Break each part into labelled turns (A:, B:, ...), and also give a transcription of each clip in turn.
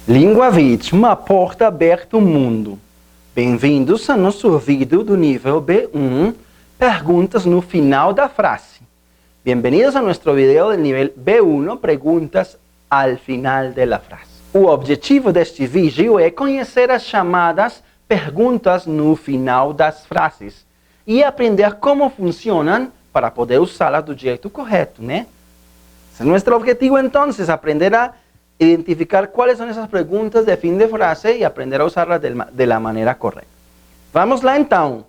A: Língua VIT, uma porta aberta ao mundo. Bem-vindos ao nosso vídeo do nível B1, perguntas no final da frase. Bem-vindos a nosso vídeo do nível B1, perguntas ao final da frase. O objetivo deste vídeo é conhecer as chamadas perguntas no final das frases e aprender como funcionam para poder usá-las do jeito correto, né? Esse é nosso objetivo, então, aprender a identificar quais são essas perguntas de fim de frase e aprender a usá-las da maneira correta. Vamos lá, então.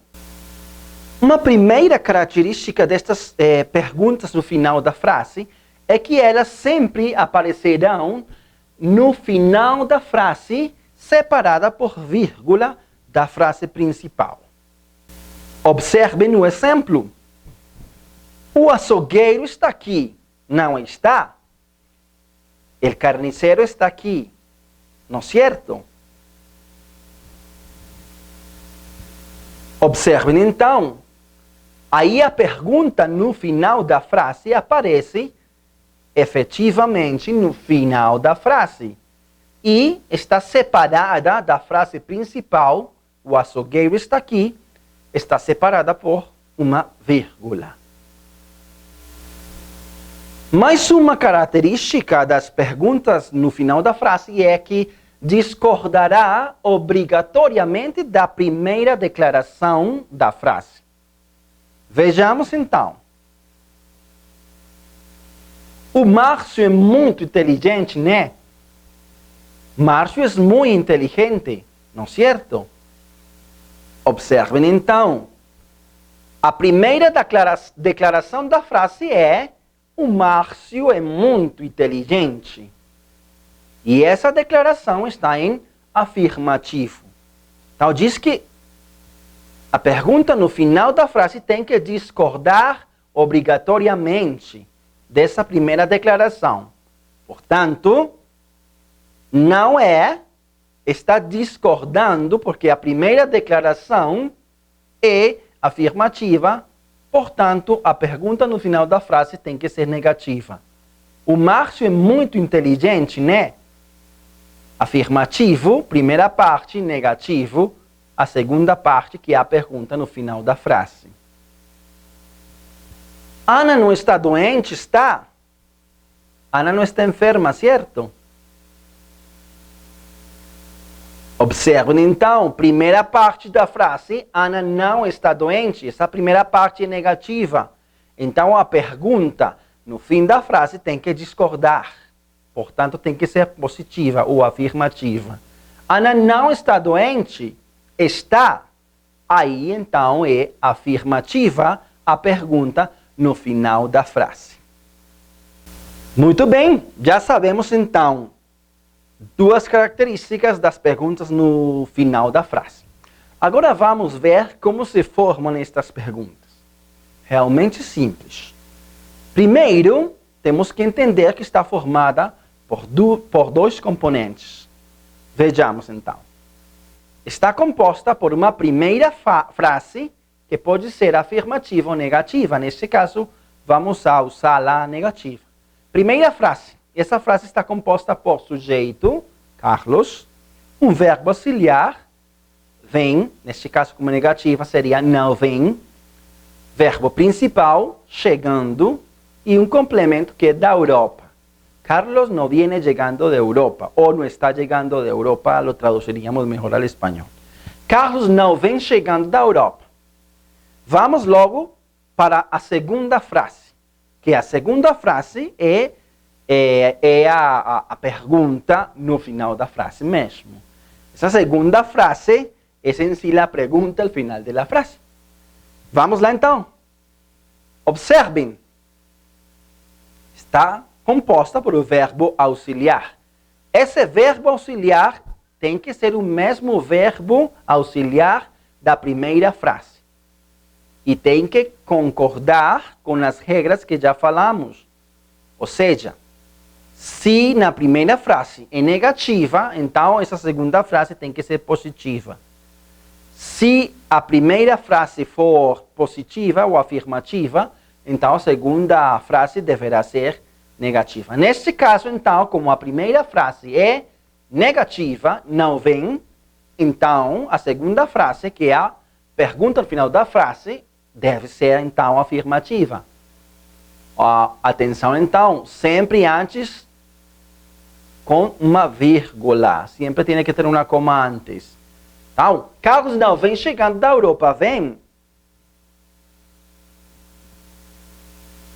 A: Uma primeira característica destas perguntas no final da frase é que elas sempre aparecerão no final da frase, separada por vírgula da frase principal. Observem o exemplo. O açougueiro está aqui. Não está? El carnicero está aqui, ¿no es cierto? Observem então, aí a pergunta no final da frase aparece efetivamente no final da frase e está separada da frase principal, o açougueiro está aqui, está separada por uma vírgula. Mais uma característica das perguntas no final da frase é que discordará obrigatoriamente da primeira declaração da frase. Vejamos então. O Márcio é muito inteligente, né? Márcio é muito inteligente, não é certo? Observem então. A primeira declaração da frase é: o Márcio é muito inteligente. E essa declaração está em afirmativo. Então, diz que a pergunta no final da frase tem que discordar obrigatoriamente dessa primeira declaração. Portanto, não está discordando, porque a primeira declaração é afirmativa. Portanto, a pergunta no final da frase tem que ser negativa. O Márcio é muito inteligente, né? Afirmativo, primeira parte, negativo, a segunda parte, que é a pergunta no final da frase. Ana não está doente, está? Ana não está enferma, certo? Observem então, primeira parte da frase, Ana não está doente, essa primeira parte é negativa. Então a pergunta no fim da frase tem que discordar, portanto tem que ser positiva ou afirmativa. Ana não está doente, está. Aí então é afirmativa a pergunta no final da frase. Muito bem, já sabemos então duas características das perguntas no final da frase. Agora vamos ver como se formam estas perguntas. Realmente simples. Primeiro, temos que entender que está formada por dois componentes. Vejamos então. Está composta por uma primeira frase que pode ser afirmativa ou negativa. Neste caso, vamos usar a negativa. Primeira frase. Essa frase está composta por sujeito, Carlos, um verbo auxiliar, vem, neste caso como negativa seria não vem, verbo principal, chegando, e um complemento que é da Europa. Carlos não viene chegando da Europa, ou não está chegando da Europa, lo traduziríamos melhor ao espanhol. Carlos não vem chegando da Europa. Vamos logo para a segunda frase, que a segunda frase é a pergunta no final da frase mesmo. Essa segunda frase é em si a pergunta ao final da frase. Vamos lá então. Observem. Está composta por o verbo auxiliar. Esse verbo auxiliar tem que ser o mesmo verbo auxiliar da primeira frase. E tem que concordar com as regras que já falamos. Ou seja, se na primeira frase é negativa, então essa segunda frase tem que ser positiva. Se a primeira frase for positiva ou afirmativa, então a segunda frase deverá ser negativa. Neste caso, então, como a primeira frase é negativa, não vem, então a segunda frase, que é a pergunta no final da frase, deve ser então afirmativa. Atenção então, sempre antes com uma vírgula, sempre tem que ter uma coma antes. Então, Carlos não vem chegando da Europa, vem.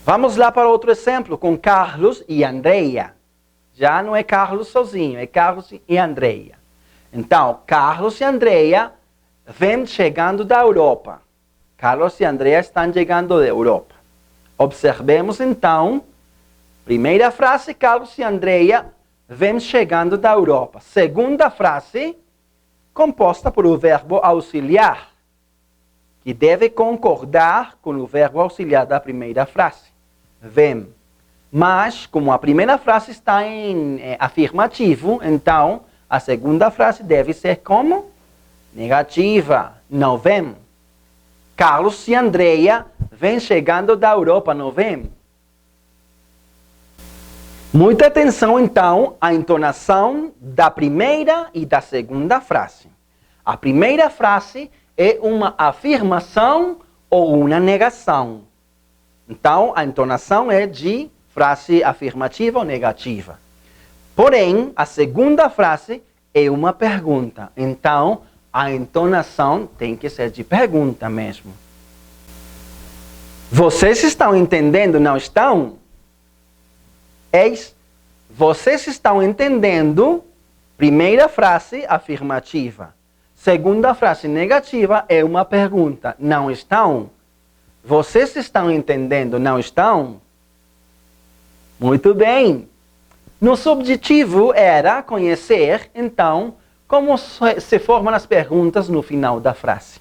A: Vamos lá para outro exemplo, com Carlos e Andreia. Já não é Carlos sozinho, é Carlos e Andreia. Então, Carlos e Andreia vêm chegando da Europa. Carlos e Andreia estão chegando da Europa. Observemos então, primeira frase, Carlos e Andreia vêm chegando da Europa. Segunda frase, composta por o verbo auxiliar, que deve concordar com o verbo auxiliar da primeira frase. Vem. Mas, como a primeira frase está em afirmativo, então a segunda frase deve ser como? Negativa. Não vem. Carlos e Andreia vêm chegando da Europa, não vem? Muita atenção, então, à entonação da primeira e da segunda frase. A primeira frase é uma afirmação ou uma negação. Então, a entonação é de frase afirmativa ou negativa. Porém, a segunda frase é uma pergunta. Então, a entonação tem que ser de pergunta mesmo. Vocês estão entendendo, não estão? Vocês estão entendendo? Primeira frase afirmativa. Segunda frase negativa é uma pergunta. Não estão? Vocês estão entendendo, não estão? Muito bem. Nosso objetivo era conhecer, então, como se formam as perguntas no final da frase.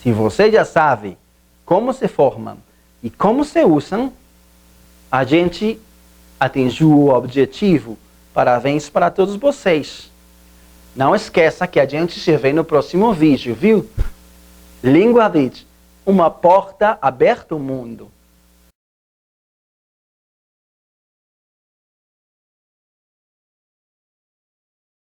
A: Se você já sabe como se formam e como se usam, a gente atingiu o objetivo. Parabéns para todos vocês. Não esqueça que a gente se vê no próximo vídeo, viu? Língua Vit, uma porta aberta ao mundo.